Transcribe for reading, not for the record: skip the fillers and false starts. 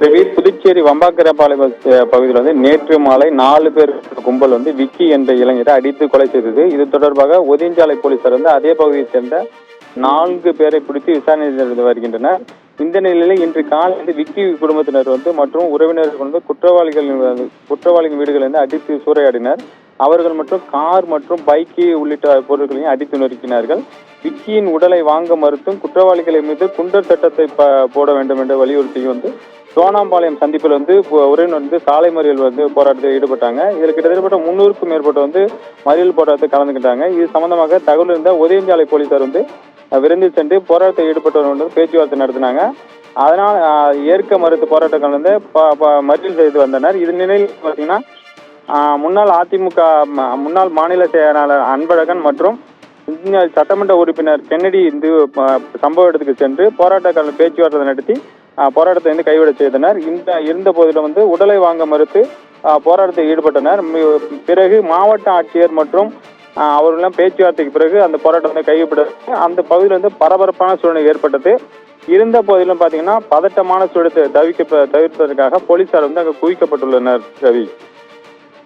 புதுச்சேரி வம்பாக்கரபாளையம் பகுதியில் நேற்று மாலை 4 பேர் கும்பல் விக்கி என்ற இளைஞரை அடித்து கொலை செய்தது. இது தொடர்பாக ஒதியஞ்சாலை போலீசார் அதே பகுதியைச் சேர்ந்த 4 பேரை பிடித்து விசாரணை நடத்தி வருகின்றனர். இந்த நிலையில் இன்று காலை விக்கி குடும்பத்தினர் மற்றும் உறவினர்கள் குற்றவாளிகள் வீடுகளை அடித்து சூறையாடினர். அவர்கள் மற்றும் கார் மற்றும் பைக்கு உள்ளிட்ட பொருட்களையும் அடித்து நொறுக்கினார்கள். விக்கியின் உடலை வாங்க மறுத்தும் குற்றவாளிகளை மீது குண்டர் சட்டத்தை போட வேண்டும் என்று வலியுறுத்தி சோனாம்பாளையம் சந்திப்பில் உறவினர் சாலை மறியல் போராட்டத்தில் ஈடுபட்டாங்க. இதில் கிட்டத்தட்ட 300க்கும் மேற்பட்ட மறியல் போராட்டத்தை கலந்துக்கிட்டாங்க. இது சம்பந்தமாக தகவல் இருந்த ஒதியஞ்சாலை போலீசார் விரைந்து சென்று போராட்டத்தில் ஈடுபட்டவர்கள் பேச்சுவார்த்தை நடத்தினாங்க. அதனால் ஏற்க மறுத்து போராட்டம் கலந்து மறியல் செய்து வந்தனர். இது நிலையில் பார்த்தீங்கன்னா முன்னாள் அதிமுக முன்னாள் மாநில செயலாளர் அன்பழகன் மற்றும் சட்டமன்ற உறுப்பினர் கென்னடி சம்பவ இடத்துக்கு சென்று போராட்ட பேச்சுவார்த்தை நடத்தி போராட்டத்தை கைவிட செய்தனர். இருந்த போதிலும் உடலை வாங்க மறுத்து போராட்டத்தில் ஈடுபட்டனர். பிறகு மாவட்ட ஆட்சியர் மற்றும் அவர்களெல்லாம் பேச்சுவார்த்தைக்கு பிறகு அந்த போராட்டத்தை கைவிட அந்த பகுதியில் பரபரப்பான சூழ்நிலை ஏற்பட்டது. இருந்த போதிலும் பார்த்தீங்கன்னா பதட்டமான சூழலை தவிர்ப்பதற்காக போலீசார் அங்கு குவிக்கப்பட்டுள்ளனர். ரவி.